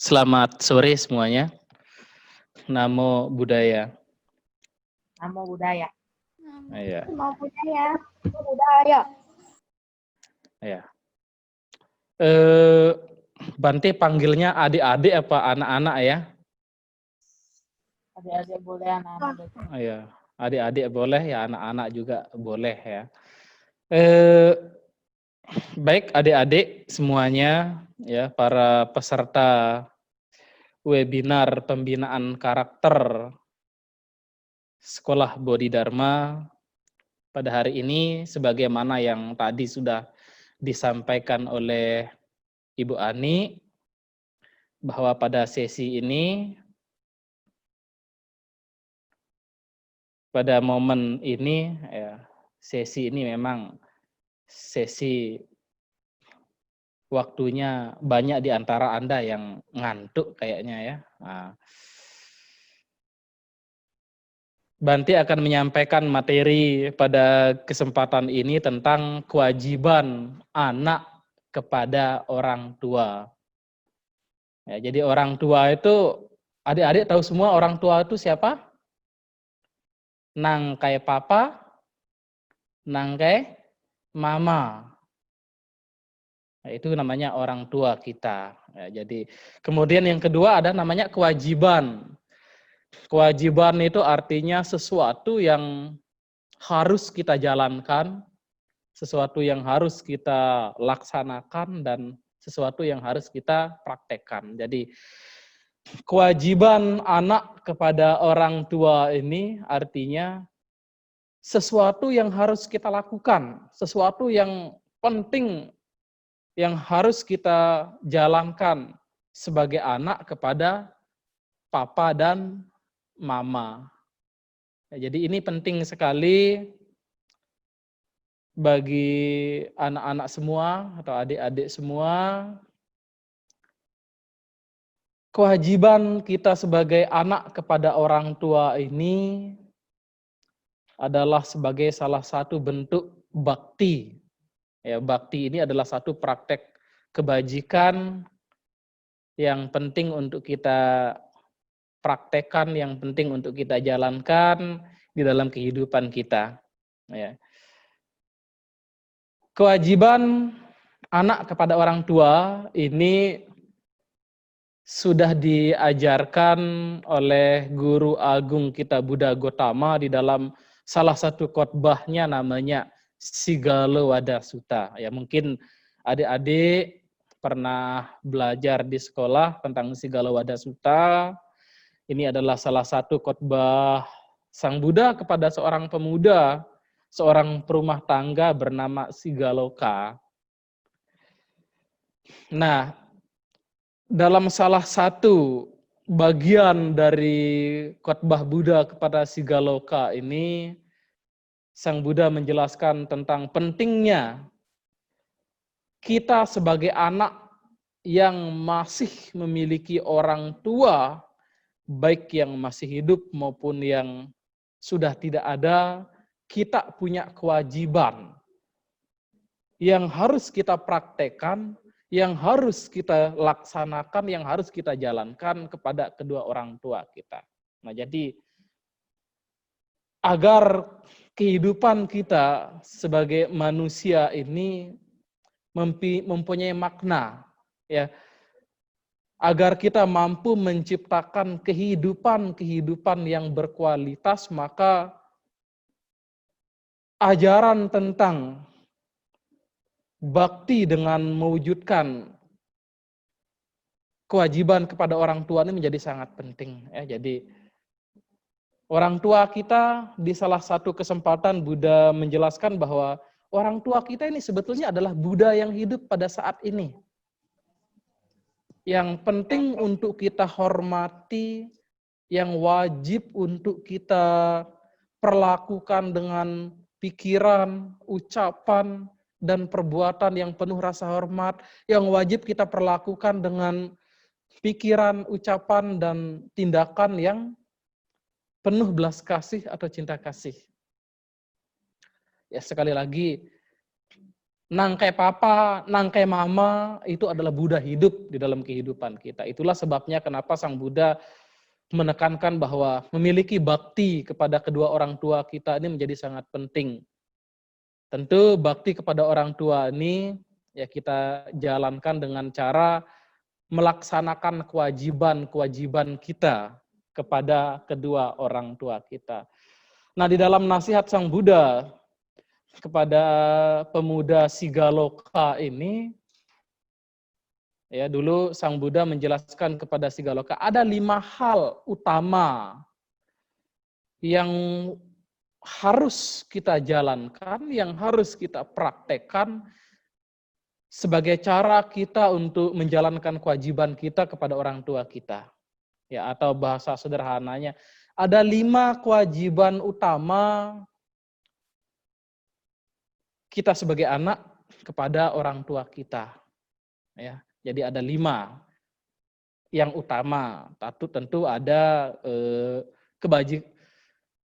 Selamat sore semuanya. Namo Buddhaya. Namo Buddhaya. Iya, Namo Buddhaya. Namo Buddhaya. iya. Bante panggilnya adik-adik apa anak-anak ya? Adik-adik boleh, anak-anak boleh. Iya, adik-adik boleh ya, anak-anak juga boleh ya. Baik adik-adik semuanya ya, para peserta webinar pembinaan karakter Sekolah Bodhidharma pada hari ini, sebagaimana yang tadi sudah disampaikan oleh Ibu Ani, bahwa pada sesi ini, pada momen ini, ya, sesi ini memang sesi waktunya banyak di antara Anda yang ngantuk kayaknya ya. Nah, Bante akan menyampaikan materi pada kesempatan ini tentang kewajiban anak kepada orang tua. Ya, jadi orang tua itu, adik-adik tahu semua orang tua itu siapa? Nang kayak papa, nang kayak mama. Nah, itu namanya orang tua kita. Ya, jadi kemudian yang kedua ada namanya kewajiban. Kewajiban itu artinya sesuatu yang harus kita jalankan, sesuatu yang harus kita laksanakan, dan sesuatu yang harus kita praktekkan. Jadi kewajiban anak kepada orang tua ini artinya sesuatu yang harus kita lakukan, sesuatu yang penting yang harus kita jalankan sebagai anak kepada papa dan mama. Jadi ini penting sekali bagi anak-anak semua atau adik-adik semua. Kewajiban kita sebagai anak kepada orang tua ini adalah sebagai salah satu bentuk bakti. Ya, bakti ini adalah satu praktek kebajikan yang penting untuk kita praktekkan, yang penting untuk kita jalankan di dalam kehidupan kita. Ya. Kewajiban anak kepada orang tua ini sudah diajarkan oleh Guru Agung kita Buddha Gotama di dalam salah satu khotbahnya namanya Sigala Wada Sutta. Ya, mungkin adik-adik pernah belajar di sekolah tentang Sigala Wada Sutta. Ini adalah salah satu khotbah Sang Buddha kepada seorang pemuda, seorang perumah tangga bernama Sigaloka. Nah, dalam salah satu bagian dari khotbah Buddha kepada Sigaloka ini, Sang Buddha menjelaskan tentang pentingnya kita sebagai anak yang masih memiliki orang tua, baik yang masih hidup maupun yang sudah tidak ada, kita punya kewajiban yang harus kita praktekkan, yang harus kita laksanakan, yang harus kita jalankan kepada kedua orang tua kita. Nah, jadi agar kehidupan kita sebagai manusia ini mempunyai makna, ya, agar kita mampu menciptakan kehidupan yang berkualitas, maka ajaran tentang bakti dengan mewujudkan kewajiban kepada orang tua ini menjadi sangat penting. Ya, jadi orang tua kita di salah satu kesempatan Buddha menjelaskan bahwa orang tua kita ini sebetulnya adalah Buddha yang hidup pada saat ini. Yang penting untuk kita hormati, yang wajib untuk kita perlakukan dengan pikiran, ucapan, dan perbuatan yang penuh rasa hormat, yang wajib kita perlakukan dengan pikiran, ucapan, dan tindakan yang penuh belas kasih atau cinta kasih. Ya, sekali lagi, nangkai papa, nangkai mama, itu adalah Buddha hidup di dalam kehidupan kita. Itulah sebabnya kenapa Sang Buddha menekankan bahwa memiliki bakti kepada kedua orang tua kita ini menjadi sangat penting. Tentu bakti kepada orang tua ini ya kita jalankan dengan cara melaksanakan kewajiban-kewajiban kita kepada kedua orang tua kita. Nah, di dalam nasihat Sang Buddha kepada pemuda Sigaloka ini, ya dulu Sang Buddha menjelaskan kepada Sigaloka ada 5 hal utama yang harus kita jalankan, yang harus kita praktekkan sebagai cara kita untuk menjalankan kewajiban kita kepada orang tua kita. Ya, atau bahasa sederhananya, ada 5 kewajiban utama kita sebagai anak kepada orang tua kita. Ya, jadi ada 5 yang utama. Tentu ada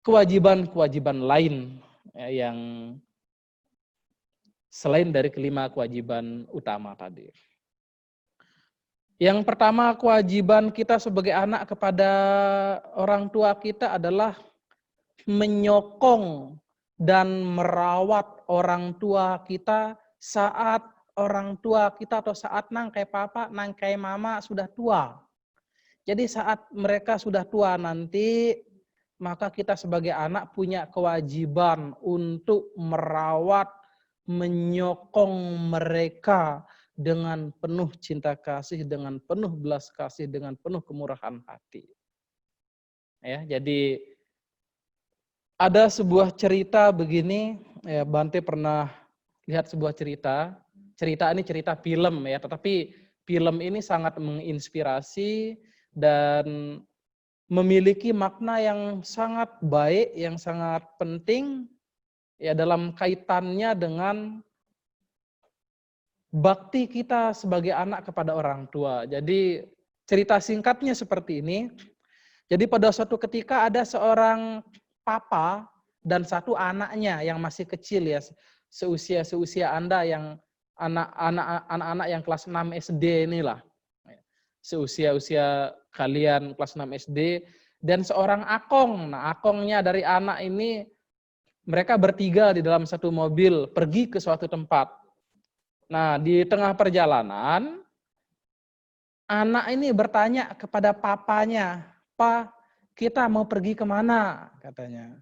kewajiban-kewajiban lain ya, yang selain dari kelima kewajiban utama tadi. Yang pertama, kewajiban kita sebagai anak kepada orang tua kita adalah menyokong dan merawat orang tua kita saat orang tua kita atau saat nangkai papa, nangkai mama sudah tua. Jadi saat mereka sudah tua nanti, maka kita sebagai anak punya kewajiban untuk merawat, menyokong mereka dengan penuh cinta kasih, dengan penuh belas kasih, dengan penuh kemurahan hati. Ya, jadi ada sebuah cerita begini, ya, Bante pernah lihat sebuah cerita. Cerita ini cerita film ya, tetapi film ini sangat menginspirasi dan memiliki makna yang sangat baik, yang sangat penting ya dalam kaitannya dengan bakti kita sebagai anak kepada orang tua. Jadi cerita singkatnya seperti ini. Jadi pada suatu ketika ada seorang papa dan satu anaknya yang masih kecil ya, seusia Anda yang anak-anak yang kelas 6 SD inilah. Seusia kalian kelas 6 SD dan seorang akong. Nah, akongnya dari anak ini mereka bertiga di dalam satu mobil pergi ke suatu tempat. Nah, di tengah perjalanan, anak ini bertanya kepada papanya, "Pa, kita mau pergi kemana?" katanya.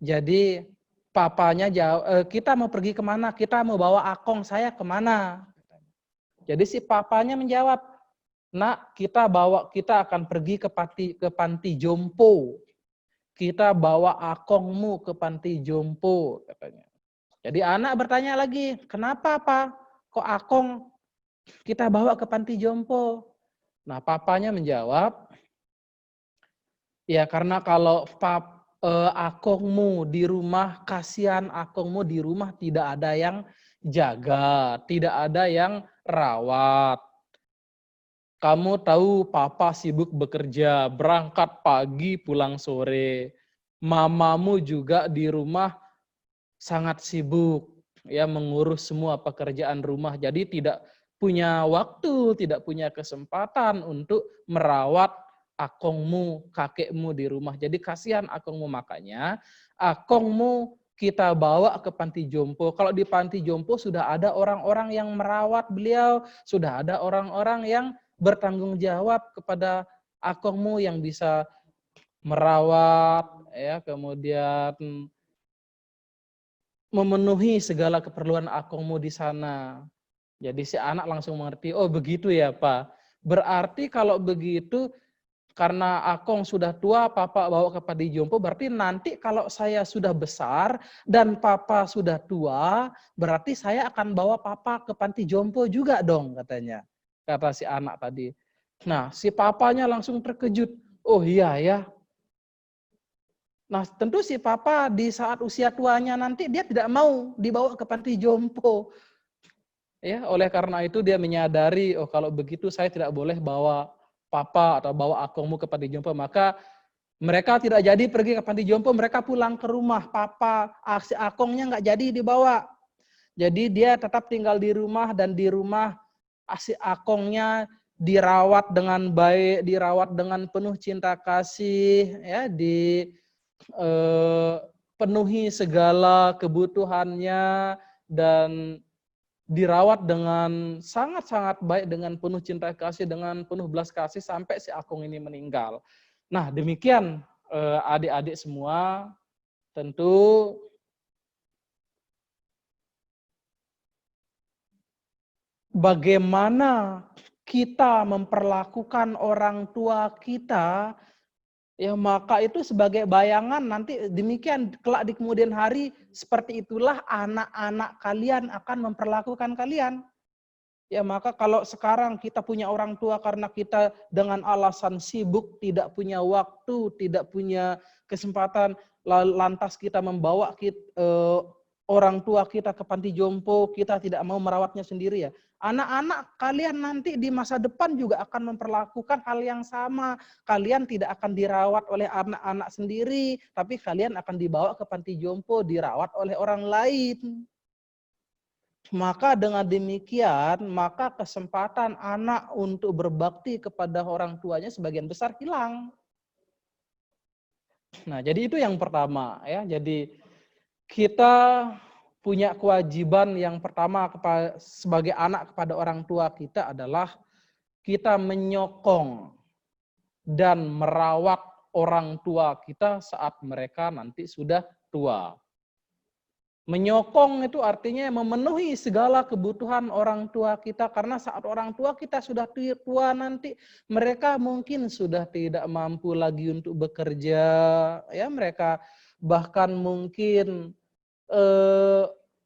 Jadi papanya jawab, "Kita mau pergi kemana? Kita mau bawa akong saya kemana?" Jadi si papanya menjawab, "Nak, kita akan pergi ke panti jompo. Kita bawa akongmu ke panti jompo," katanya. Jadi anak bertanya lagi, "Kenapa, Pak? Kok akong kita bawa ke panti jompo?" Nah, papanya menjawab, "Ya karena kalau akongmu di rumah, kasihan akongmu di rumah tidak ada yang jaga, tidak ada yang rawat. Kamu tahu papa sibuk bekerja, berangkat pagi pulang sore. Mamamu juga di rumah sangat sibuk ya mengurus semua pekerjaan rumah. Jadi tidak punya waktu, tidak punya kesempatan untuk merawat akongmu, kakekmu di rumah. Jadi kasihan akongmu, makanya akongmu kita bawa ke panti jompo. Kalau di panti jompo sudah ada orang-orang yang merawat beliau, sudah ada orang-orang yang bertanggung jawab kepada akongmu yang bisa merawat ya, kemudian memenuhi segala keperluan akongmu di sana." Jadi si anak langsung mengerti, "Oh begitu ya Pak. Berarti kalau begitu karena akong sudah tua, papa bawa ke panti jompo, berarti nanti kalau saya sudah besar dan papa sudah tua, berarti saya akan bawa papa ke panti jompo juga dong," katanya. Kata si anak tadi. Nah, si papanya langsung terkejut. "Oh iya ya." Nah, tentu si papa di saat usia tuanya nanti dia tidak mau dibawa ke panti jompo. Ya, oleh karena itu dia menyadari, oh kalau begitu saya tidak boleh bawa papa atau bawa akongmu ke panti jompo. Maka mereka tidak jadi pergi ke panti jompo, mereka pulang ke rumah. Papa, si akongnya nggak jadi dibawa. Jadi dia tetap tinggal di rumah dan di rumah si akongnya dirawat dengan baik, dirawat dengan penuh cinta kasih, ya, penuhi segala kebutuhannya dan dirawat dengan sangat-sangat baik, dengan penuh cinta kasih, dengan penuh belas kasih sampai si akong ini meninggal. Nah, demikian adik-adik semua, tentu bagaimana kita memperlakukan orang tua kita, ya maka itu sebagai bayangan nanti demikian kelak di kemudian hari seperti itulah anak-anak kalian akan memperlakukan kalian. Ya maka kalau sekarang kita punya orang tua karena kita dengan alasan sibuk, tidak punya waktu, tidak punya kesempatan, lantas kita membawa orang tua kita ke panti jompo, kita tidak mau merawatnya sendiri ya. Anak-anak kalian nanti di masa depan juga akan memperlakukan hal yang sama. Kalian tidak akan dirawat oleh anak-anak sendiri, tapi kalian akan dibawa ke panti jompo, dirawat oleh orang lain. Maka dengan demikian, maka kesempatan anak untuk berbakti kepada orang tuanya sebagian besar hilang. Nah, jadi itu yang pertama ya. Jadi kita punya kewajiban yang pertama sebagai anak kepada orang tua kita adalah kita menyokong dan merawat orang tua kita saat mereka nanti sudah tua. Menyokong itu artinya memenuhi segala kebutuhan orang tua kita, karena saat orang tua kita sudah tua nanti mereka mungkin sudah tidak mampu lagi untuk bekerja, ya mereka bahkan mungkin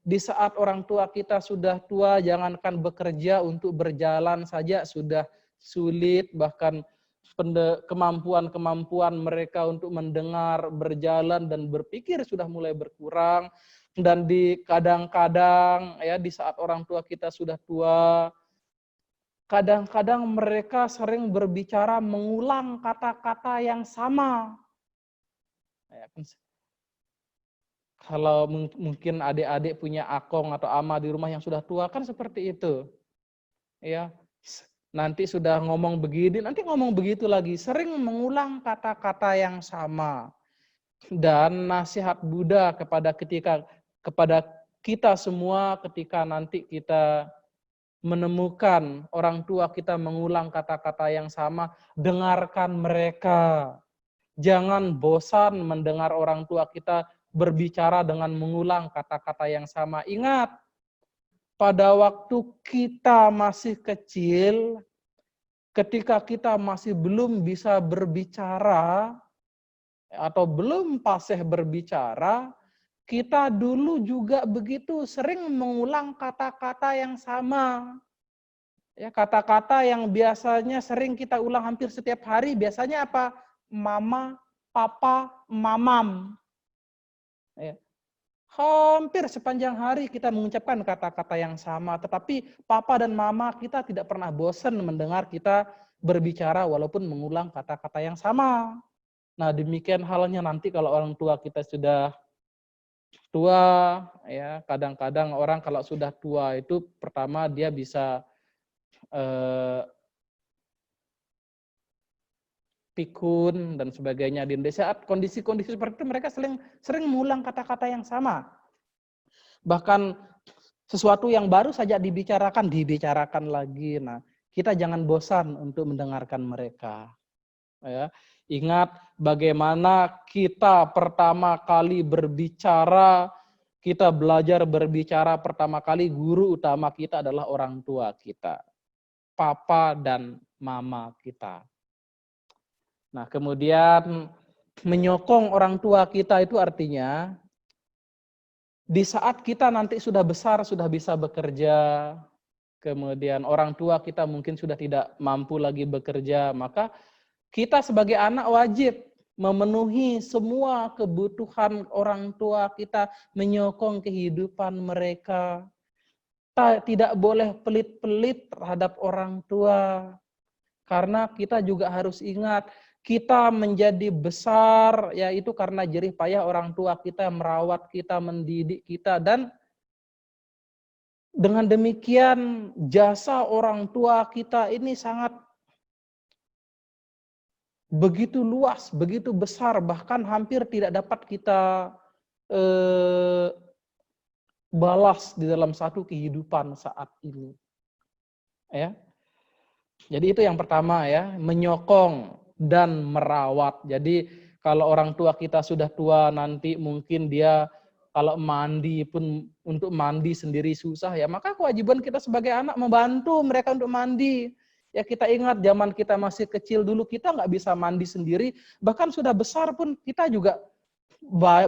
di saat orang tua kita sudah tua, jangankan bekerja, untuk berjalan saja sudah sulit, bahkan kemampuan mereka untuk mendengar, berjalan dan berpikir sudah mulai berkurang. Dan di kadang-kadang ya di saat orang tua kita sudah tua, kadang-kadang mereka sering berbicara mengulang kata-kata yang sama. Ya, kalau mungkin adik-adik punya akong atau ama di rumah yang sudah tua kan seperti itu. Ya, nanti sudah ngomong begini, nanti ngomong begitu lagi, sering mengulang kata-kata yang sama. Dan nasihat Buddha kepada kita semua ketika nanti kita menemukan orang tua kita mengulang kata-kata yang sama, dengarkan mereka. Jangan bosan mendengar orang tua kita berbicara dengan mengulang kata-kata yang sama. Ingat, pada waktu kita masih kecil, ketika kita masih belum bisa berbicara, atau belum fasih berbicara, kita dulu juga begitu sering mengulang kata-kata yang sama. Ya, kata-kata yang biasanya sering kita ulang hampir setiap hari, biasanya apa? Mama, papa, mamam. Ya. Hampir sepanjang hari kita mengucapkan kata-kata yang sama, tetapi papa dan mama kita tidak pernah bosan mendengar kita berbicara walaupun mengulang kata-kata yang sama. Nah, demikian halnya nanti kalau orang tua kita sudah tua, ya kadang-kadang orang kalau sudah tua itu pertama dia bisa pikun dan sebagainya. Di saat kondisi-kondisi seperti itu mereka sering mengulang kata-kata yang sama. Bahkan sesuatu yang baru saja dibicarakan lagi. Nah, kita jangan bosan untuk mendengarkan mereka. Ya, ingat bagaimana kita pertama kali berbicara, kita belajar berbicara pertama kali, guru utama kita adalah orang tua kita, papa dan mama kita. Nah, kemudian menyokong orang tua kita itu artinya di saat kita nanti sudah besar, sudah bisa bekerja, kemudian orang tua kita mungkin sudah tidak mampu lagi bekerja, maka kita sebagai anak wajib memenuhi semua kebutuhan orang tua kita, menyokong kehidupan mereka. Tidak boleh pelit-pelit terhadap orang tua. Karena kita juga harus ingat, kita menjadi besar yaitu karena jerih payah orang tua kita merawat kita, mendidik kita, dan dengan demikian jasa orang tua kita ini sangat begitu luas, begitu besar, bahkan hampir tidak dapat kita balas di dalam satu kehidupan saat ini. Ya. Jadi itu yang pertama ya, menyokong dan merawat. Jadi kalau orang tua kita sudah tua nanti mungkin dia kalau mandi pun untuk mandi sendiri susah ya, maka kewajiban kita sebagai anak membantu mereka untuk mandi. Ya kita ingat zaman kita masih kecil dulu kita nggak bisa mandi sendiri, bahkan sudah besar pun kita juga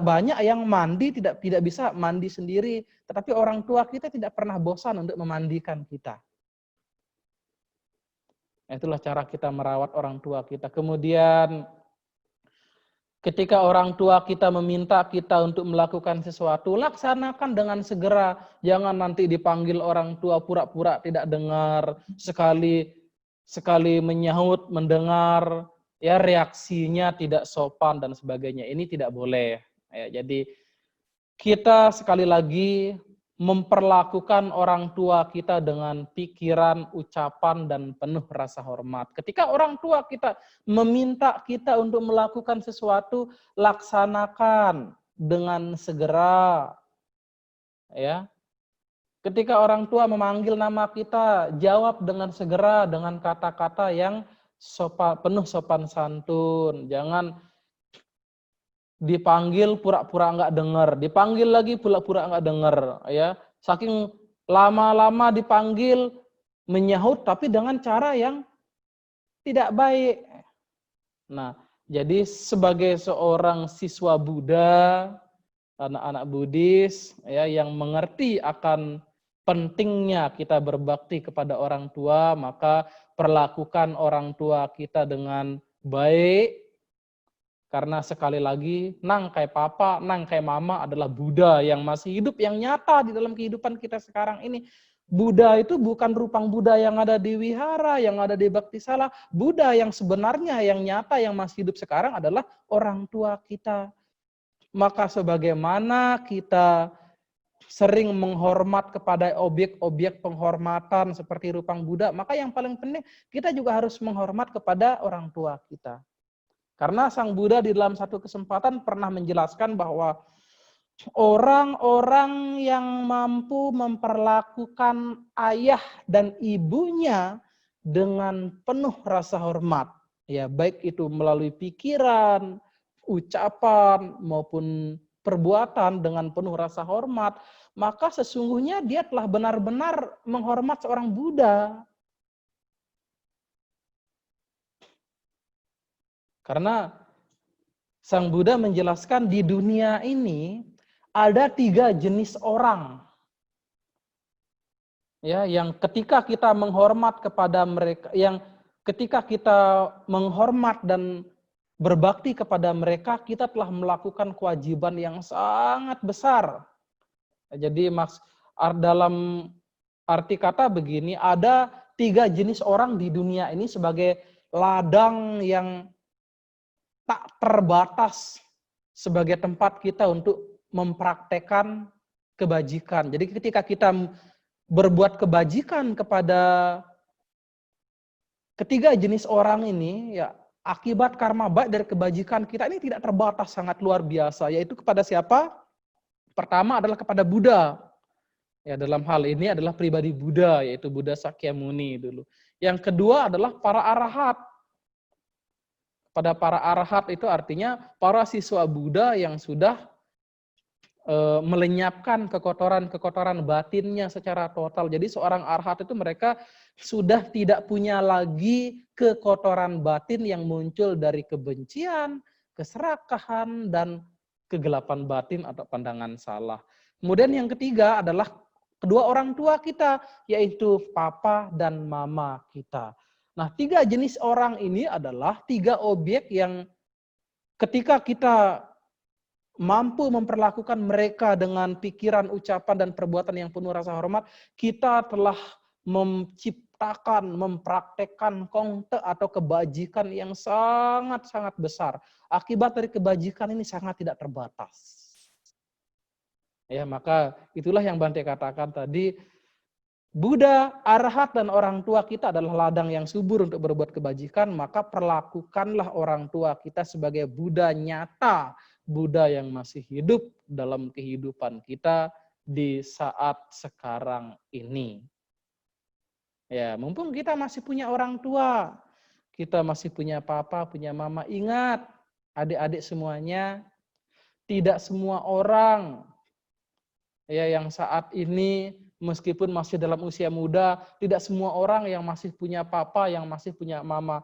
banyak yang mandi tidak bisa mandi sendiri, tetapi orang tua kita tidak pernah bosan untuk memandikan kita. Itulah cara kita merawat orang tua kita. Kemudian ketika orang tua kita meminta kita untuk melakukan sesuatu, laksanakan dengan segera. Jangan nanti dipanggil orang tua pura-pura tidak dengar, sekali menyahut, mendengar, ya reaksinya tidak sopan dan sebagainya. Ini tidak boleh. Ya, jadi kita sekali lagi memperlakukan orang tua kita dengan pikiran, ucapan, dan penuh rasa hormat. Ketika orang tua kita meminta kita untuk melakukan sesuatu, laksanakan dengan segera. Ya. Ketika orang tua memanggil nama kita, jawab dengan segera dengan kata-kata yang penuh sopan santun. Jangan dipanggil pura-pura nggak dengar, dipanggil lagi pura-pura nggak dengar, ya. Saking lama-lama dipanggil menyahut tapi dengan cara yang tidak baik. Nah, jadi sebagai seorang siswa Buddha, anak-anak Buddhis ya yang mengerti akan pentingnya kita berbakti kepada orang tua, maka perlakukan orang tua kita dengan baik. Karena sekali lagi, nang kayak papa, nang kayak mama adalah Buddha yang masih hidup, yang nyata di dalam kehidupan kita sekarang ini. Buddha itu bukan rupang Buddha yang ada di wihara, yang ada di Bhaktisala. Buddha yang sebenarnya, yang nyata, yang masih hidup sekarang adalah orang tua kita. Maka sebagaimana kita sering menghormat kepada objek-objek penghormatan seperti rupang Buddha, maka yang paling penting kita juga harus menghormat kepada orang tua kita. Karena Sang Buddha di dalam satu kesempatan pernah menjelaskan bahwa orang-orang yang mampu memperlakukan ayah dan ibunya dengan penuh rasa hormat, ya baik itu melalui pikiran, ucapan maupun perbuatan dengan penuh rasa hormat, maka sesungguhnya dia telah benar-benar menghormat seorang Buddha. Karena Sang Buddha menjelaskan di dunia ini ada 3 jenis orang. Ya, yang ketika kita menghormat kepada mereka, yang ketika kita menghormat dan berbakti kepada mereka, kita telah melakukan kewajiban yang sangat besar. Jadi dalam arti kata begini, ada 3 jenis orang di dunia ini sebagai ladang yang tak terbatas sebagai tempat kita untuk mempraktekkan kebajikan. Jadi ketika kita berbuat kebajikan kepada ketiga jenis orang ini, ya akibat karma baik dari kebajikan kita ini tidak terbatas, sangat luar biasa. Yaitu kepada siapa? Pertama adalah kepada Buddha. Ya, dalam hal ini adalah pribadi Buddha, yaitu Buddha Sakyamuni dulu. Yang kedua adalah para arahat. Pada para arahat itu artinya para siswa Buddha yang sudah melenyapkan kekotoran-kekotoran batinnya secara total. Jadi seorang arahat itu mereka sudah tidak punya lagi kekotoran batin yang muncul dari kebencian, keserakahan, dan kegelapan batin atau pandangan salah. Kemudian yang ketiga adalah kedua orang tua kita, yaitu papa dan mama kita. Nah, 3 jenis orang ini adalah 3 objek yang ketika kita mampu memperlakukan mereka dengan pikiran, ucapan, dan perbuatan yang penuh rasa hormat, kita telah menciptakan, mempraktekkan kongte atau kebajikan yang sangat-sangat besar. Akibat dari kebajikan ini sangat tidak terbatas. Ya, maka itulah yang Bante katakan tadi, Buddha, Arhat, dan orang tua kita adalah ladang yang subur untuk berbuat kebajikan, maka perlakukanlah orang tua kita sebagai Buddha nyata, Buddha yang masih hidup dalam kehidupan kita di saat sekarang ini. Ya, mumpung kita masih punya orang tua, kita masih punya papa, punya mama, ingat adik-adik semuanya, tidak semua orang ya yang saat ini meskipun masih dalam usia muda, tidak semua orang yang masih punya papa, yang masih punya mama.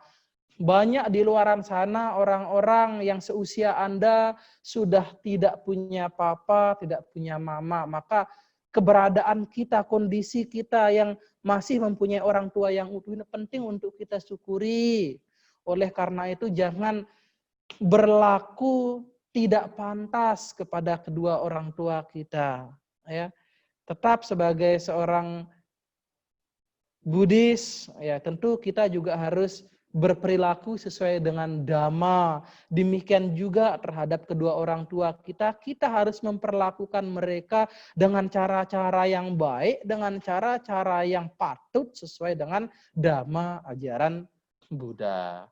Banyak di luaran sana orang-orang yang seusia Anda sudah tidak punya papa, tidak punya mama. Maka keberadaan kita, kondisi kita yang masih mempunyai orang tua yang utuh ini penting untuk kita syukuri. Oleh karena itu jangan berlaku tidak pantas kepada kedua orang tua kita. Ya, tetap sebagai seorang Buddhis, ya tentu kita juga harus berperilaku sesuai dengan dhamma. Demikian juga terhadap kedua orang tua kita, kita harus memperlakukan mereka dengan cara-cara yang baik, dengan cara-cara yang patut sesuai dengan dhamma ajaran Buddha.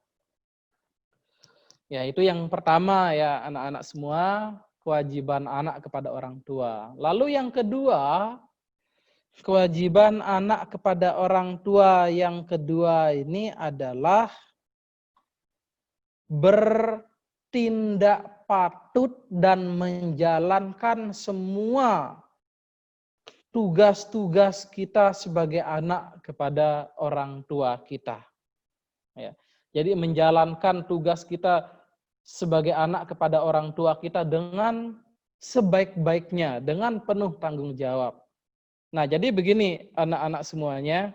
Ya, itu yang pertama ya anak-anak semua, kewajiban anak kepada orang tua. Lalu yang kedua, kewajiban anak kepada orang tua yang kedua ini adalah bertindak patut dan menjalankan semua tugas-tugas kita sebagai anak kepada orang tua kita. Ya. Jadi menjalankan tugas kita sebagai anak kepada orang tua kita dengan sebaik-baiknya, dengan penuh tanggung jawab. Nah, jadi begini anak-anak semuanya,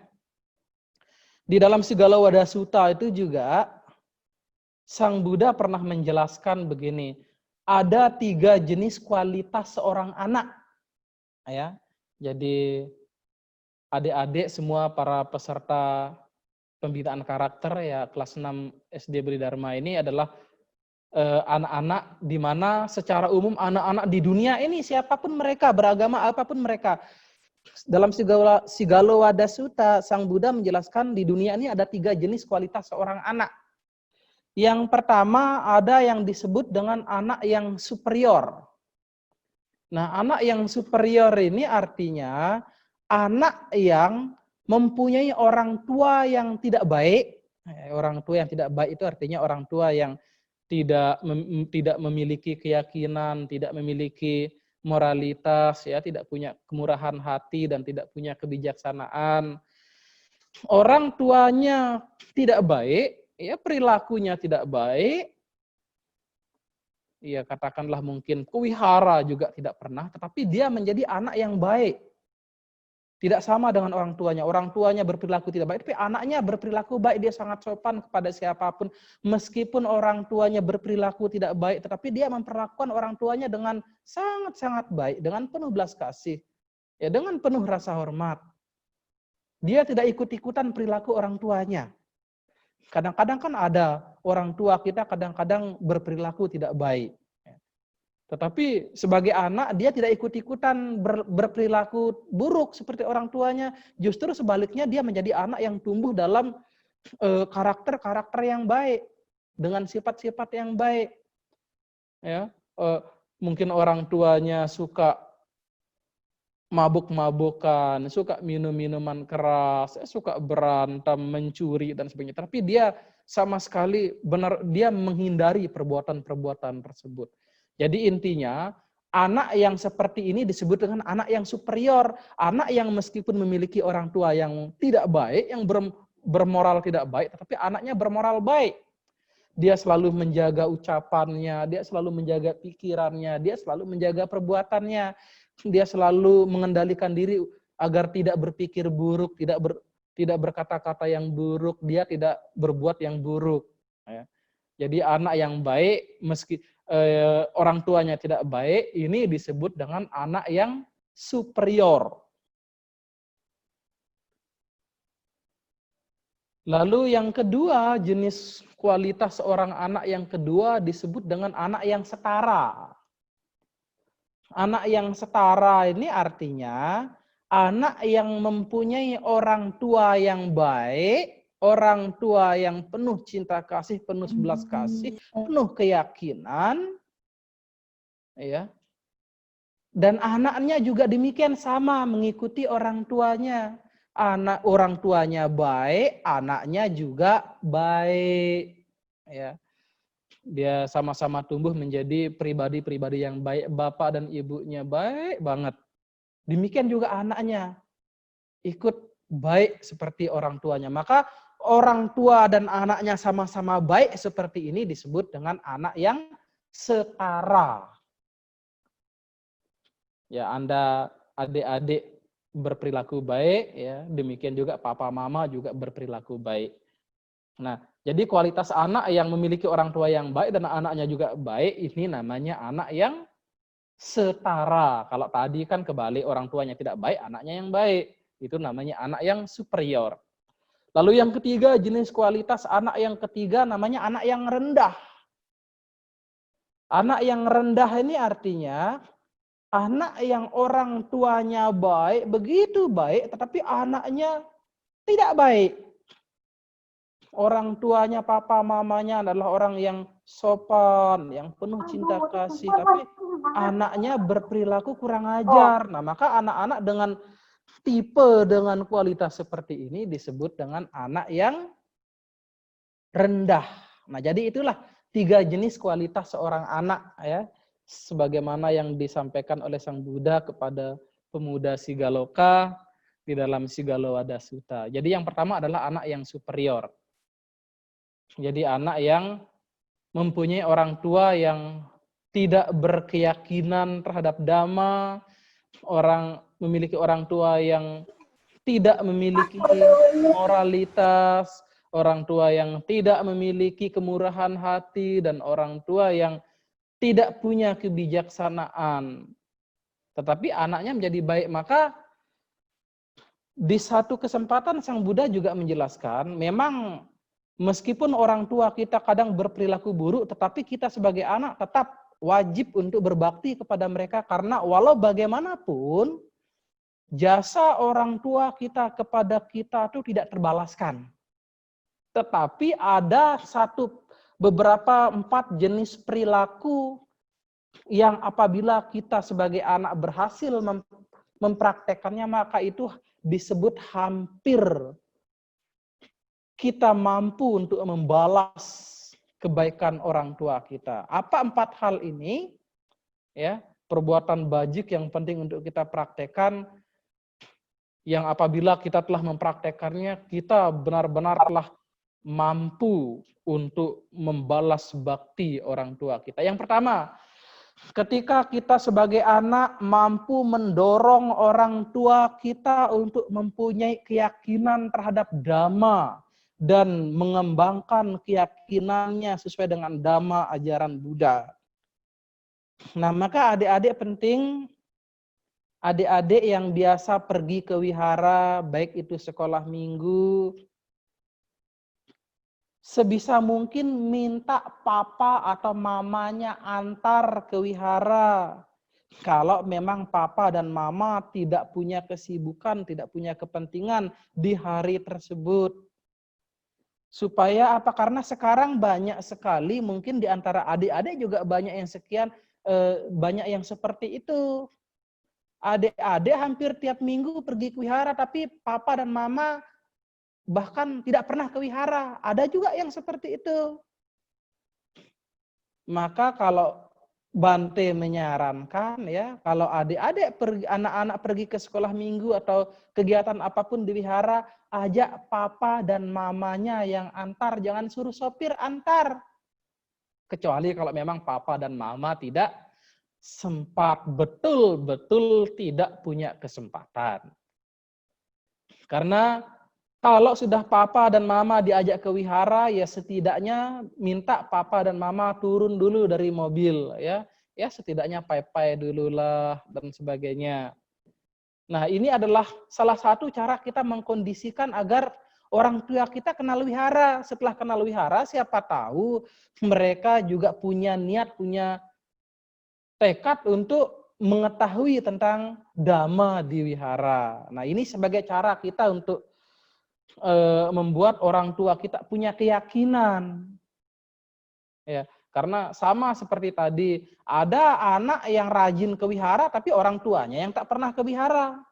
di dalam Sigala Wada Sutta itu juga Sang Buddha pernah menjelaskan begini, ada 3 jenis kualitas seorang anak. Ya, jadi adik-adik semua para peserta pembinaan karakter ya kelas 6 SD Budi Dharma ini adalah anak-anak di mana secara umum anak-anak di dunia ini siapapun mereka, beragama apapun mereka. Dalam Sigala Wada Sutta, Sang Buddha menjelaskan di dunia ini ada 3 jenis kualitas seorang anak. Yang pertama ada yang disebut dengan anak yang superior. Nah, anak yang superior ini artinya anak yang mempunyai orang tua yang tidak baik. Orang tua yang tidak baik itu artinya orang tua yang tidak memiliki keyakinan, tidak memiliki moralitas, ya, tidak punya kemurahan hati dan tidak punya kebijaksanaan. Orang tuanya tidak baik, ya perilakunya tidak baik. Ya katakanlah mungkin kewihara juga tidak pernah, tetapi dia menjadi anak yang baik. Tidak sama dengan orang tuanya. Orang tuanya berperilaku tidak baik, tapi anaknya berperilaku baik. Dia sangat sopan kepada siapapun. Meskipun orang tuanya berperilaku tidak baik, tetapi dia memperlakukan orang tuanya dengan sangat-sangat baik, dengan penuh belas kasih, ya, dengan penuh rasa hormat. Dia tidak ikut-ikutan perilaku orang tuanya. Kadang-kadang kan ada orang tua kita kadang-kadang berperilaku tidak baik. Tetapi sebagai anak dia tidak ikut-ikutan berperilaku buruk seperti orang tuanya. Justru sebaliknya dia menjadi anak yang tumbuh dalam karakter-karakter yang baik. Dengan sifat-sifat yang baik. Ya, mungkin orang tuanya suka mabuk-mabukan, suka minum-minuman keras, suka berantem, mencuri dan sebagainya. Tapi dia sama sekali dia menghindari perbuatan-perbuatan tersebut. Jadi intinya anak yang seperti ini disebut dengan anak yang superior, anak yang meskipun memiliki orang tua yang tidak baik, yang bermoral tidak baik, tetapi anaknya bermoral baik. Dia selalu menjaga ucapannya, dia selalu menjaga pikirannya, dia selalu menjaga perbuatannya. Dia selalu mengendalikan diri agar tidak berpikir buruk, tidak berkata-kata yang buruk, dia tidak berbuat yang buruk. Jadi anak yang baik, meski orang tuanya tidak baik, ini disebut dengan anak yang superior. Lalu yang kedua, jenis kualitas seorang anak yang kedua disebut dengan anak yang setara. Anak yang setara ini artinya Anak yang mempunyai orang tua yang baik, orang tua yang penuh cinta kasih, penuh belas kasih, penuh keyakinan, ya. Dan anaknya juga demikian sama, mengikuti orang tuanya. Anak orang tuanya baik, anaknya juga baik, ya. Dia sama-sama tumbuh menjadi pribadi-pribadi yang baik, bapak dan ibunya baik banget. Demikian juga anaknya ikut baik seperti orang tuanya. Maka orang tua dan anaknya sama-sama baik seperti ini disebut dengan anak yang setara. Ya, Anda adik-adik berperilaku baik, ya, demikian juga papa mama juga berperilaku baik. Nah, jadi kualitas anak yang memiliki orang tua yang baik dan anaknya juga baik, ini namanya anak yang setara. Kalau tadi kan kebalik, orang tuanya tidak baik, anaknya yang baik. Itu namanya anak yang superior. Lalu yang ketiga, jenis kualitas anak yang ketiga namanya anak yang rendah. Anak yang rendah ini artinya anak yang orang tuanya baik, begitu baik, tetapi anaknya tidak baik. Orang tuanya, papa, mamanya adalah orang yang sopan, yang penuh cinta kasih, tapi anaknya berperilaku kurang ajar. Nah, maka anak-anak dengan dengan kualitas seperti ini disebut dengan anak yang rendah. Nah, jadi itulah 3 jenis kualitas seorang anak, ya. Sebagaimana yang disampaikan oleh Sang Buddha kepada pemuda Sigaloka di dalam Sigalowada Sutta. Jadi yang pertama adalah anak yang superior. Jadi anak yang mempunyai orang tua yang tidak berkeyakinan terhadap dhamma, memiliki orang tua yang tidak memiliki moralitas, orang tua yang tidak memiliki kemurahan hati, dan orang tua yang tidak punya kebijaksanaan. Tetapi anaknya menjadi baik. Maka di satu kesempatan Sang Buddha juga menjelaskan, memang meskipun orang tua kita kadang berperilaku buruk, tetapi kita sebagai anak tetap wajib untuk berbakti kepada mereka, karena walau bagaimanapun jasa orang tua kita kepada kita itu tidak terbalaskan. Tetapi ada beberapa 4 jenis perilaku yang apabila kita sebagai anak berhasil mempraktekannya, maka itu disebut hampir kita mampu untuk membalas kebaikan orang tua kita. Apa 4 hal ini? Ya, perbuatan bajik yang penting untuk kita praktekkan, yang apabila kita telah mempraktekannya, kita benar-benar telah mampu untuk membalas bakti orang tua kita. Yang pertama, ketika kita sebagai anak mampu mendorong orang tua kita untuk mempunyai keyakinan terhadap dhamma dan mengembangkan keyakinannya sesuai dengan dhamma ajaran Buddha. Nah, maka adik-adik penting, adik-adik yang biasa pergi ke wihara, baik itu sekolah minggu, sebisa mungkin minta papa atau mamanya antar ke wihara. Kalau memang papa dan mama tidak punya kesibukan, tidak punya kepentingan di hari tersebut. Supaya apa? Karena sekarang banyak sekali, mungkin di antara adik-adik juga banyak yang seperti itu. Adik-adik hampir tiap minggu pergi ke wihara, tapi papa dan mama bahkan tidak pernah ke wihara. Ada juga yang seperti itu. Maka kalau Bante menyarankan, ya, kalau adik-adik anak-anak pergi ke sekolah minggu atau kegiatan apapun di wihara, ajak papa dan mamanya yang antar, jangan suruh sopir antar. Kecuali kalau memang papa dan mama tidak sempat, betul-betul tidak punya kesempatan. Karena kalau sudah papa dan mama diajak ke wihara, ya setidaknya minta papa dan mama turun dulu dari mobil, ya. Ya setidaknya pai-pai dululah dan sebagainya. Nah, ini adalah salah satu cara kita mengkondisikan agar orang tua kita kenal wihara. Setelah kenal wihara, siapa tahu mereka juga punya niat, punya tekad untuk mengetahui tentang dhamma di wihara. Nah, ini sebagai cara kita untuk membuat orang tua kita punya keyakinan. Ya, karena sama seperti tadi, ada anak yang rajin ke wihara tapi orang tuanya yang tak pernah ke wihara.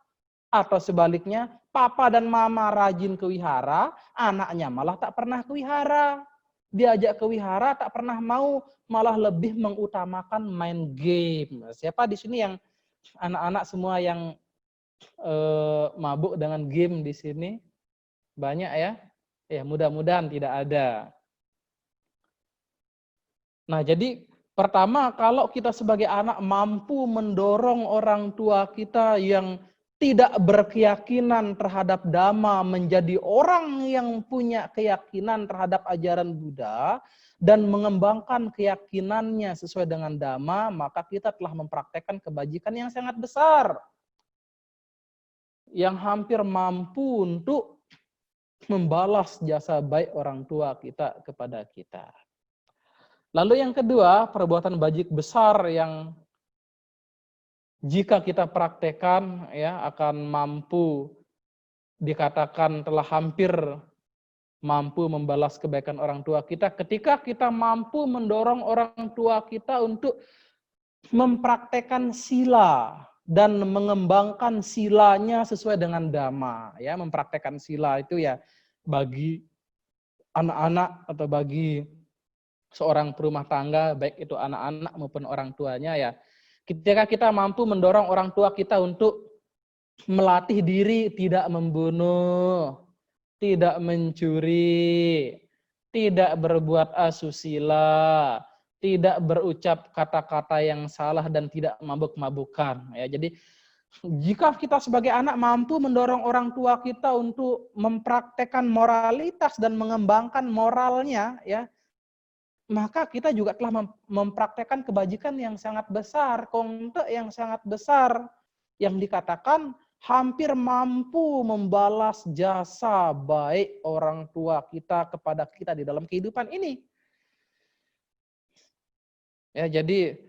Atau sebaliknya, papa dan mama rajin ke wihara, anaknya malah tak pernah ke wihara. Diajak ke wihara tak pernah mau, malah lebih mengutamakan main game. Siapa di sini yang anak-anak semua yang mabuk dengan game di sini? Banyak ya? Ya, mudah-mudahan tidak ada. Nah, jadi pertama kalau kita sebagai anak mampu mendorong orang tua kita yang tidak berkeyakinan terhadap Dhamma menjadi orang yang punya keyakinan terhadap ajaran Buddha dan mengembangkan keyakinannya sesuai dengan Dhamma, maka kita telah mempraktekkan kebajikan yang sangat besar. Yang hampir mampu untuk membalas jasa baik orang tua kita kepada kita. Lalu yang kedua, perbuatan bajik besar yang jika kita praktekkan ya akan mampu dikatakan telah hampir mampu membalas kebaikan orang tua kita ketika kita mampu mendorong orang tua kita untuk mempraktekkan sila dan mengembangkan silanya sesuai dengan Dhamma. Ya, mempraktekkan sila itu ya bagi anak-anak atau bagi seorang perumah tangga, baik itu anak-anak maupun orang tuanya ya. Ketika kita mampu mendorong orang tua kita untuk melatih diri tidak membunuh, tidak mencuri, tidak berbuat asusila, tidak berucap kata-kata yang salah dan tidak mabuk-mabukan ya. Jadi jika kita sebagai anak mampu mendorong orang tua kita untuk mempraktekkan moralitas dan mengembangkan moralnya ya, maka kita juga telah mempraktekkan kebajikan yang sangat besar, kongte yang sangat besar, yang dikatakan hampir mampu membalas jasa baik orang tua kita kepada kita di dalam kehidupan ini. Ya, jadi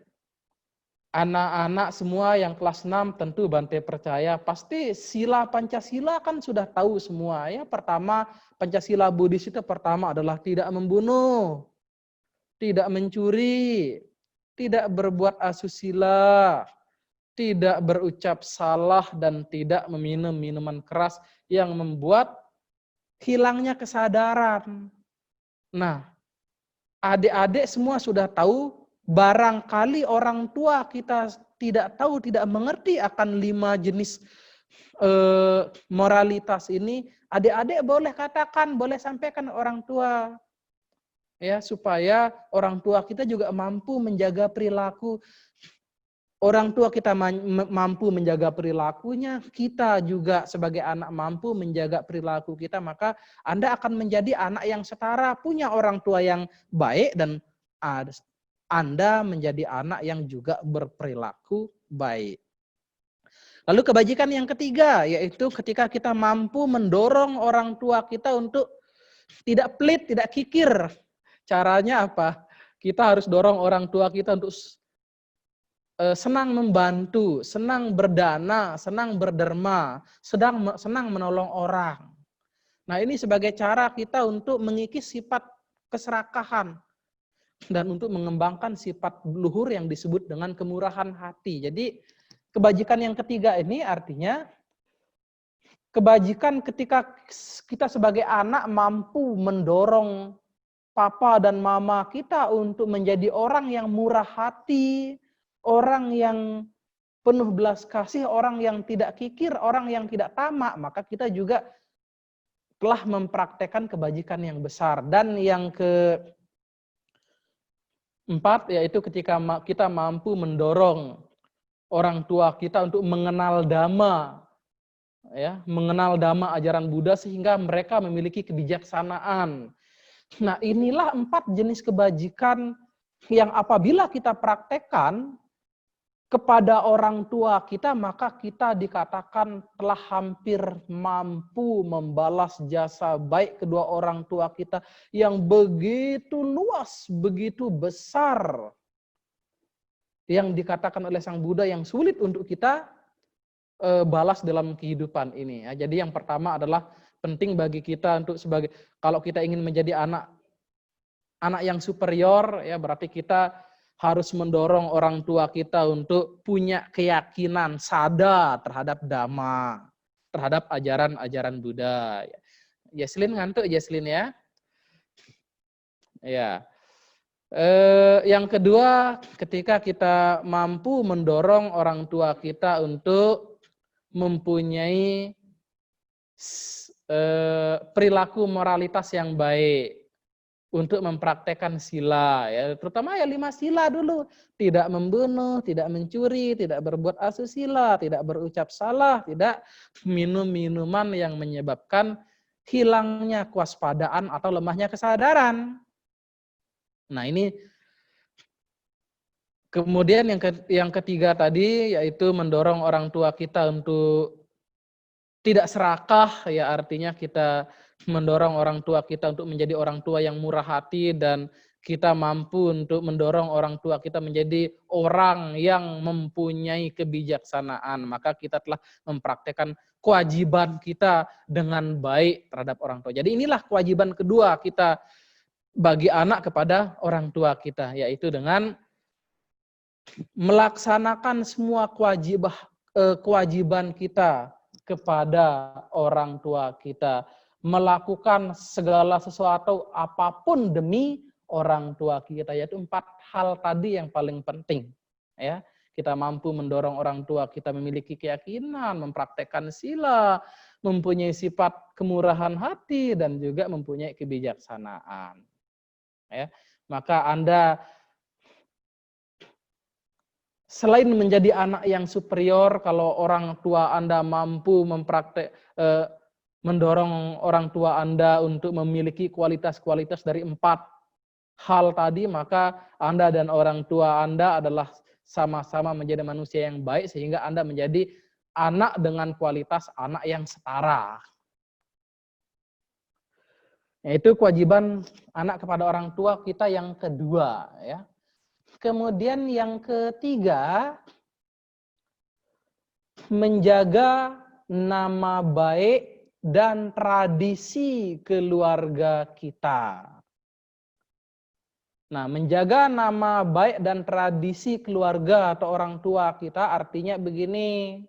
anak-anak semua yang kelas 6 tentu Bante percaya pasti sila Pancasila kan sudah tahu semua ya. Pertama, Pancasila Buddhis itu pertama adalah tidak membunuh, tidak mencuri, tidak berbuat asusila, tidak berucap salah, dan tidak meminum minuman keras yang membuat hilangnya kesadaran. Nah, adik-adik semua sudah tahu, barangkali orang tua kita tidak tahu, tidak mengerti akan 5 jenis moralitas ini, adik-adik boleh katakan, boleh sampaikan orang tua. Ya, supaya orang tua kita juga mampu menjaga perilaku. Orang tua kita mampu menjaga perilakunya, kita juga sebagai anak mampu menjaga perilaku kita, maka Anda akan menjadi anak yang setara, punya orang tua yang baik, dan Anda menjadi anak yang juga berperilaku baik. Lalu kebajikan yang ketiga, yaitu ketika kita mampu mendorong orang tua kita untuk tidak pelit, tidak kikir. Caranya apa? Kita harus dorong orang tua kita untuk senang membantu, senang berdana, senang berderma, senang menolong orang. Nah, ini sebagai cara kita untuk mengikis sifat keserakahan dan untuk mengembangkan sifat luhur yang disebut dengan kemurahan hati. Jadi, kebajikan yang ketiga ini artinya kebajikan ketika kita sebagai anak mampu mendorong papa dan mama kita untuk menjadi orang yang murah hati, orang yang penuh belas kasih, orang yang tidak kikir, orang yang tidak tamak, maka kita juga telah mempraktekkan kebajikan yang besar. Dan yang keempat, yaitu ketika kita mampu mendorong orang tua kita untuk mengenal Dhamma, ya, mengenal Dhamma ajaran Buddha sehingga mereka memiliki kebijaksanaan. Nah, inilah 4 jenis kebajikan yang apabila kita praktekkan kepada orang tua kita, maka kita dikatakan telah hampir mampu membalas jasa baik kedua orang tua kita yang begitu luas, begitu besar. yang dikatakan oleh Sang Buddha yang sulit untuk kita balas dalam kehidupan ini. Ya. Jadi yang pertama adalah penting bagi kita untuk sebagai, kalau kita ingin menjadi anak yang superior, ya berarti kita harus mendorong orang tua kita untuk punya keyakinan sadar terhadap Dhamma, terhadap ajaran-ajaran Buddha. Jesslyn ngantuk, Jesslyn ya. Ya. Yang kedua, ketika kita mampu mendorong orang tua kita untuk mempunyai perilaku moralitas yang baik, untuk mempraktekkan sila, ya terutama ya 5 sila dulu, tidak membunuh, tidak mencuri, tidak berbuat asusila, tidak berucap salah, tidak minum minuman yang menyebabkan hilangnya kewaspadaan atau lemahnya kesadaran. Nah ini kemudian yang ketiga tadi yaitu mendorong orang tua kita untuk tidak serakah, ya artinya kita mendorong orang tua kita untuk menjadi orang tua yang murah hati, dan kita mampu untuk mendorong orang tua kita menjadi orang yang mempunyai kebijaksanaan. Maka kita telah mempraktekkan kewajiban kita dengan baik terhadap orang tua. Jadi inilah kewajiban kedua kita bagi anak kepada orang tua kita, yaitu dengan melaksanakan semua kewajiban kita kepada orang tua kita, melakukan segala sesuatu apapun demi orang tua kita, yaitu 4 hal tadi yang paling penting. Ya, kita mampu mendorong orang tua kita memiliki keyakinan, mempraktekkan sila, mempunyai sifat kemurahan hati, dan juga mempunyai kebijaksanaan. Ya, maka Anda selain menjadi anak yang superior, kalau orang tua Anda mampu mendorong orang tua Anda untuk memiliki kualitas-kualitas dari 4 hal tadi, maka Anda dan orang tua Anda adalah sama-sama menjadi manusia yang baik, sehingga Anda menjadi anak dengan kualitas anak yang setara. Yaitu kewajiban anak kepada orang tua kita yang kedua, ya. Kemudian yang ketiga, menjaga nama baik dan tradisi keluarga kita. Nah, menjaga nama baik dan tradisi keluarga atau orang tua kita artinya begini.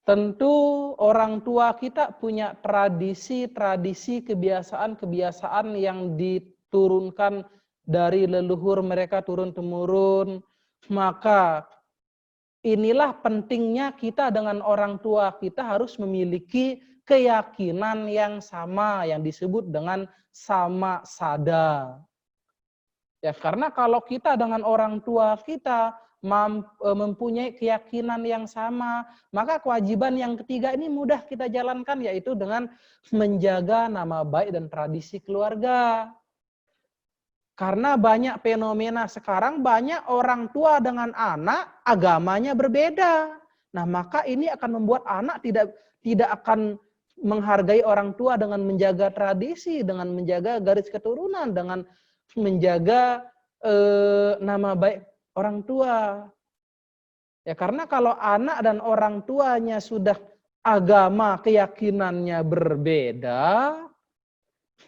Tentu orang tua kita punya tradisi-tradisi, kebiasaan-kebiasaan yang diturunkan dari leluhur mereka turun-temurun, maka inilah pentingnya kita dengan orang tua kita harus memiliki keyakinan yang sama, yang disebut dengan sama sada. Ya, karena kalau kita dengan orang tua kita mempunyai keyakinan yang sama, maka kewajiban yang ketiga ini mudah kita jalankan, yaitu dengan menjaga nama baik dan tradisi keluarga. Karena banyak fenomena sekarang, banyak orang tua dengan anak agamanya berbeda. Nah, maka ini akan membuat anak tidak akan menghargai orang tua dengan menjaga tradisi, dengan menjaga garis keturunan, dengan menjaga nama baik orang tua. Ya, karena kalau anak dan orang tuanya sudah agama keyakinannya berbeda,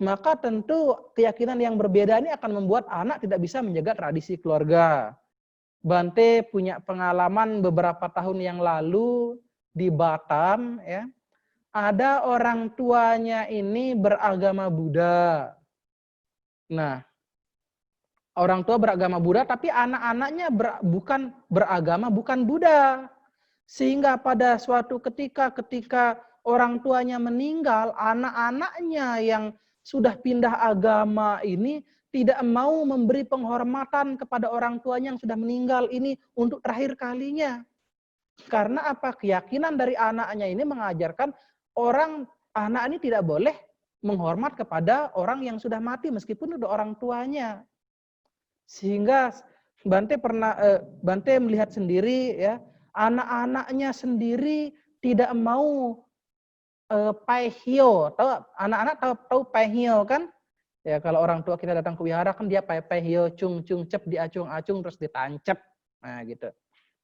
maka tentu keyakinan yang berbeda ini akan membuat anak tidak bisa menjaga tradisi keluarga. Bante punya pengalaman beberapa tahun yang lalu di Batam, ya. Ada orang tuanya ini beragama Buddha. Nah, orang tua beragama Buddha tapi anak-anaknya bukan Buddha. Sehingga pada suatu ketika orang tuanya meninggal, anak-anaknya yang sudah pindah agama ini tidak mau memberi penghormatan kepada orang tuanya yang sudah meninggal ini untuk terakhir kalinya. Karena apa? Keyakinan dari anaknya ini mengajarkan anak ini tidak boleh menghormat kepada orang yang sudah mati meskipun udah orang tuanya. Sehingga Bante melihat sendiri, ya, anak-anaknya sendiri tidak mau Pai Hio. Tahu anak-anak tahu Pai Hio kan? Ya, kalau orang tua kita datang ke wihara kan dia pai hio cung cung cep diacung-acung terus ditancep. Nah, gitu.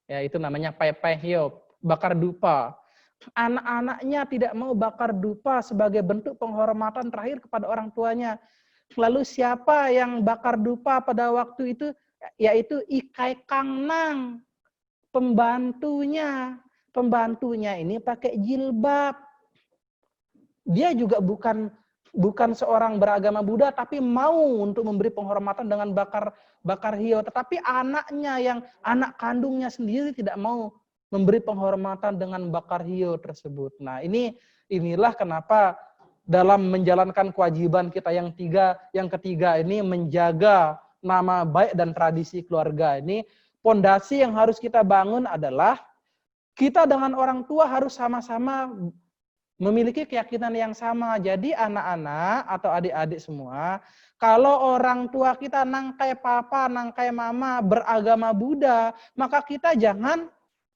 Ya, itu namanya pai hio, bakar dupa. Anak-anaknya tidak mau bakar dupa sebagai bentuk penghormatan terakhir kepada orang tuanya. Lalu siapa yang bakar dupa pada waktu itu? Yaitu Ikai Kangnang, pembantunya. Pembantunya ini pakai jilbab. Dia juga bukan seorang beragama Buddha, tapi mau untuk memberi penghormatan dengan bakar hiyo. Tetapi anaknya yang anak kandungnya sendiri tidak mau memberi penghormatan dengan bakar hiyo tersebut. Nah, inilah kenapa dalam menjalankan kewajiban kita yang ketiga ini menjaga nama baik dan tradisi keluarga ini, pondasi yang harus kita bangun adalah kita dengan orang tua harus sama-sama memiliki keyakinan yang sama. Jadi anak-anak atau adik-adik semua, kalau orang tua kita nangkai papa, nangkai mama beragama Buddha, maka kita jangan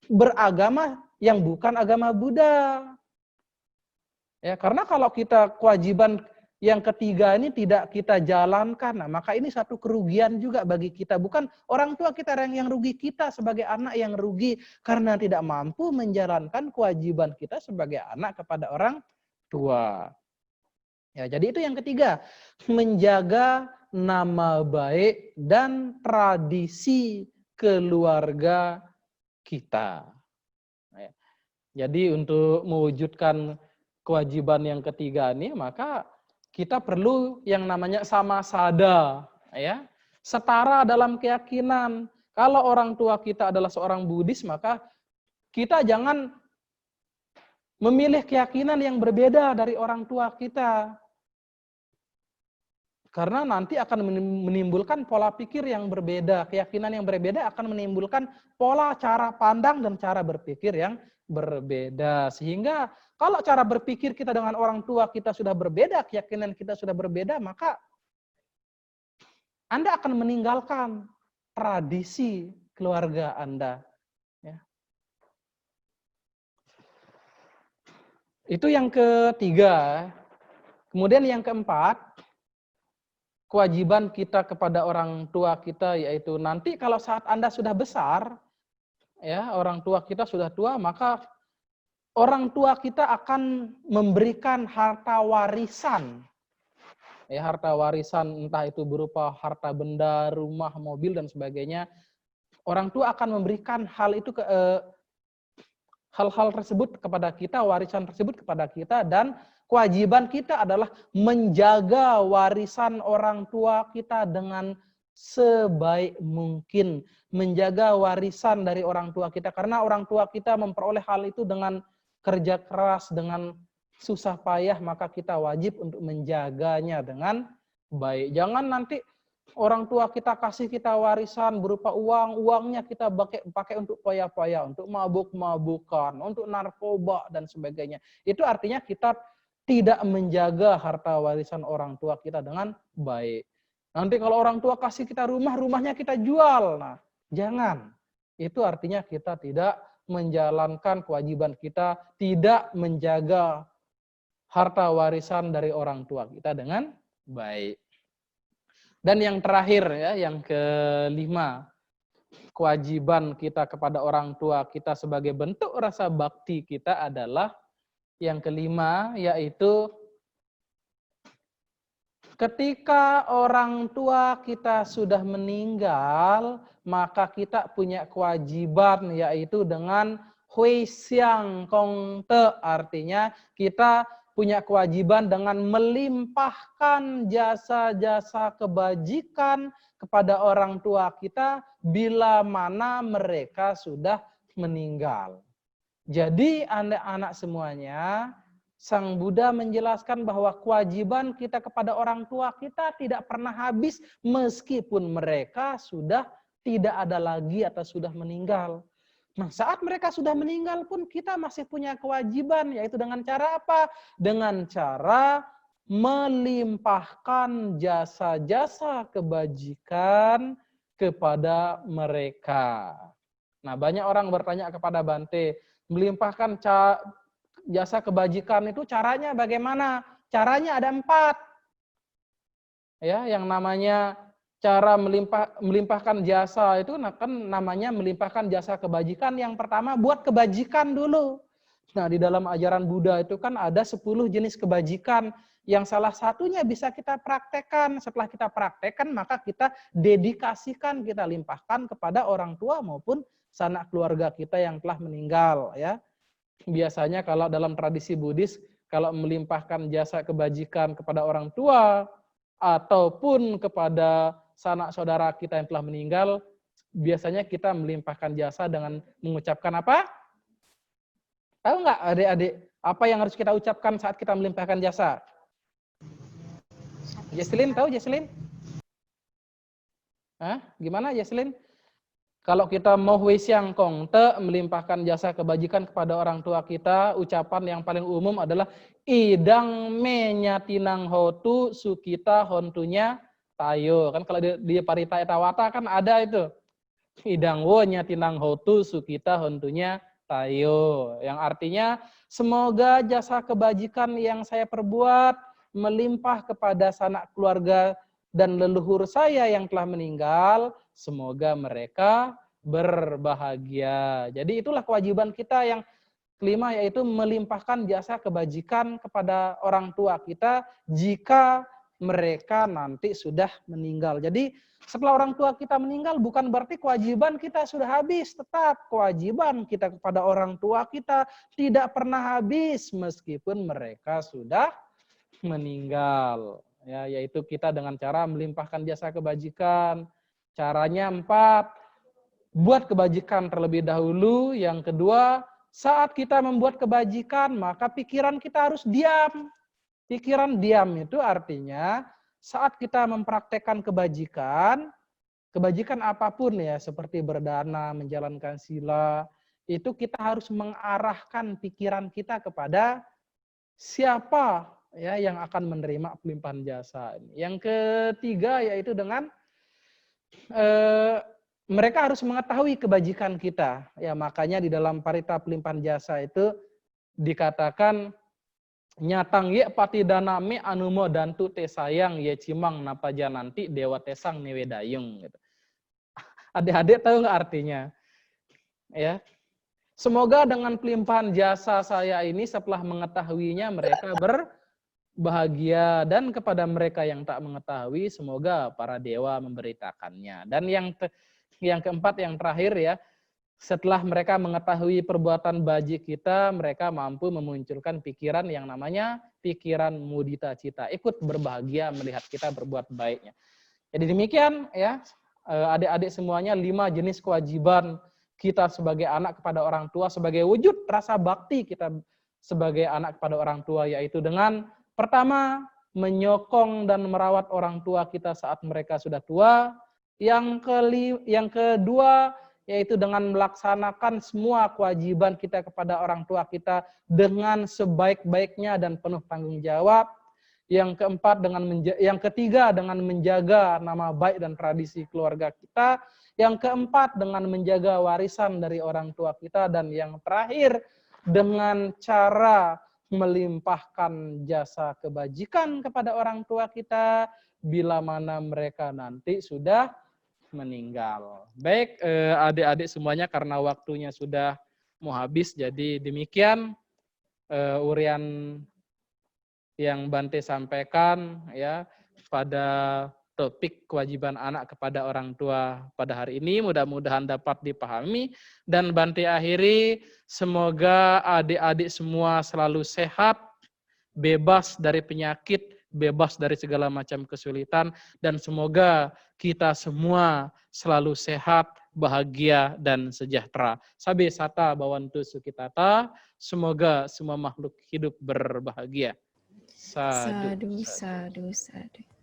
beragama yang bukan agama Buddha. Ya, karena kalau kita kewajiban yang ketiga ini tidak kita jalankan, nah, maka ini satu kerugian juga bagi kita. Bukan orang tua kita yang rugi, kita sebagai anak yang rugi karena tidak mampu menjalankan kewajiban kita sebagai anak kepada orang tua. Ya, jadi itu yang ketiga, menjaga nama baik dan tradisi keluarga kita. Ya. Jadi untuk mewujudkan kewajiban yang ketiga ini, maka kita perlu yang namanya sama sada, ya, setara dalam keyakinan. Kalau orang tua kita adalah seorang Buddhis, maka kita jangan memilih keyakinan yang berbeda dari orang tua kita. Karena nanti akan menimbulkan pola pikir yang berbeda, keyakinan yang berbeda akan menimbulkan pola cara pandang dan cara berpikir yang berbeda. Sehingga kalau cara berpikir kita dengan orang tua kita sudah berbeda, keyakinan kita sudah berbeda, maka Anda akan meninggalkan tradisi keluarga Anda. Ya. Itu yang ketiga. Kemudian yang keempat, kewajiban kita kepada orang tua kita, yaitu nanti kalau saat Anda sudah besar, ya, orang tua kita sudah tua, maka orang tua kita akan memberikan harta warisan. Ya, harta warisan entah itu berupa harta benda, rumah, mobil dan sebagainya. Orang tua akan memberikan hal-hal tersebut kepada kita, warisan tersebut kepada kita, dan kewajiban kita adalah menjaga warisan orang tua kita dengan sebaik mungkin. Menjaga warisan dari orang tua kita, karena orang tua kita memperoleh hal itu dengan kerja keras, dengan susah payah, maka kita wajib untuk menjaganya dengan baik. Jangan nanti orang tua kita kasih kita warisan berupa uang, uangnya kita pakai untuk poya-poya, untuk mabuk-mabukan, untuk narkoba dan sebagainya. Itu artinya kita tidak menjaga harta warisan orang tua kita dengan baik. Nanti kalau orang tua kasih kita rumah, rumahnya kita jual. Nah, jangan. Itu artinya kita tidak menjalankan kewajiban kita, tidak menjaga harta warisan dari orang tua kita dengan baik. Dan yang terakhir, ya, yang kelima, kewajiban kita kepada orang tua kita sebagai bentuk rasa bakti kita adalah yang kelima, yaitu ketika orang tua kita sudah meninggal, maka kita punya kewajiban, yaitu dengan hui xiang kong te, artinya kita punya kewajiban dengan melimpahkan jasa-jasa kebajikan kepada orang tua kita bila mana mereka sudah meninggal. Jadi anak-anak semuanya, Sang Buddha menjelaskan bahwa kewajiban kita kepada orang tua kita tidak pernah habis meskipun mereka sudah tidak ada lagi atau sudah meninggal. Nah, saat mereka sudah meninggal pun kita masih punya kewajiban, yaitu dengan cara apa? Dengan cara melimpahkan jasa-jasa kebajikan kepada mereka. Nah, banyak orang bertanya kepada Bante, melimpahkan jasa kebajikan itu caranya bagaimana? Caranya ada 4. Ya, yang namanya cara melimpahkan jasa itu kan namanya melimpahkan jasa kebajikan. Yang pertama buat kebajikan dulu. Nah, di dalam ajaran Buddha itu kan ada 10 jenis kebajikan yang salah satunya bisa kita praktekkan. Setelah kita praktekkan, maka kita dedikasikan, kita limpahkan kepada orang tua maupun sanak keluarga kita yang telah meninggal, ya. Biasanya kalau dalam tradisi Buddhis, kalau melimpahkan jasa kebajikan kepada orang tua ataupun kepada sanak saudara kita yang telah meninggal, biasanya kita melimpahkan jasa dengan mengucapkan apa? Tahu nggak adik-adik, apa yang harus kita ucapkan saat kita melimpahkan jasa? Jesslyn, tahu Jesslyn? Hah? Gimana Jesslyn? Kalau kita mau wisiang kongte melimpahkan jasa kebajikan kepada orang tua kita, ucapan yang paling umum adalah idang menyatinang hotu sukita hontunya tayo. Kan kalau di Parita Etawata kan ada itu. Idang wo nyatinang hotu sukita hontunya tayo. Yang artinya semoga jasa kebajikan yang saya perbuat melimpah kepada sanak keluarga dan leluhur saya yang telah meninggal, semoga mereka berbahagia. Jadi itulah kewajiban kita yang kelima, yaitu melimpahkan jasa kebajikan kepada orang tua kita jika mereka nanti sudah meninggal. Jadi setelah orang tua kita meninggal bukan berarti kewajiban kita sudah habis. Tetap kewajiban kita kepada orang tua kita tidak pernah habis meskipun mereka sudah meninggal. Ya, yaitu kita dengan cara melimpahkan jasa kebajikan. Caranya 4, buat kebajikan terlebih dahulu. Yang kedua, saat kita membuat kebajikan, maka pikiran kita harus diam. Pikiran diam itu artinya saat kita mempraktekkan kebajikan apapun ya, seperti berdana, menjalankan sila, itu kita harus mengarahkan pikiran kita kepada siapa ya yang akan menerima pelimpahan jasa. Yang ketiga yaitu dengan mereka harus mengetahui kebajikan kita. Ya, makanya di dalam Parita Pelimpahan Jasa itu dikatakan nyatang ye pati dana me anumo dantu te sayang ye cimang napaja nanti dewa tesang newe dayung gitu. Adik-adik tahu nggak artinya? Ya. Semoga dengan pelimpahan jasa saya ini setelah mengetahuinya mereka berbahagia, dan kepada mereka yang tak mengetahui semoga para dewa memberitakannya. Dan yang keempat, yang terakhir ya, setelah mereka mengetahui perbuatan baji kita, mereka mampu memunculkan pikiran yang namanya pikiran mudita cita, ikut berbahagia melihat kita berbuat baiknya. Jadi demikian ya, adik-adik semuanya 5 jenis kewajiban kita sebagai anak kepada orang tua, sebagai wujud rasa bakti kita sebagai anak kepada orang tua, yaitu dengan pertama, menyokong dan merawat orang tua kita saat mereka sudah tua. Yang kedua, yaitu dengan melaksanakan semua kewajiban kita kepada orang tua kita dengan sebaik-baiknya dan penuh tanggung jawab. Yang ketiga, dengan menjaga nama baik dan tradisi keluarga kita. Yang keempat, dengan menjaga warisan dari orang tua kita. Dan yang terakhir, dengan cara melimpahkan jasa kebajikan kepada orang tua kita bila mana mereka nanti sudah meninggal. Baik, adik-adik semuanya, karena waktunya sudah mau habis, jadi demikian urian yang Bante sampaikan ya pada topik kewajiban anak kepada orang tua pada hari ini. Mudah-mudahan dapat dipahami, dan Bante akhiri, semoga adik-adik semua selalu sehat, bebas dari penyakit, bebas dari segala macam kesulitan, dan semoga kita semua selalu sehat, bahagia, dan sejahtera. Sabe sata bawantu sukitata, semoga semua makhluk hidup berbahagia. Sadu, Sadu, sadu, sadu.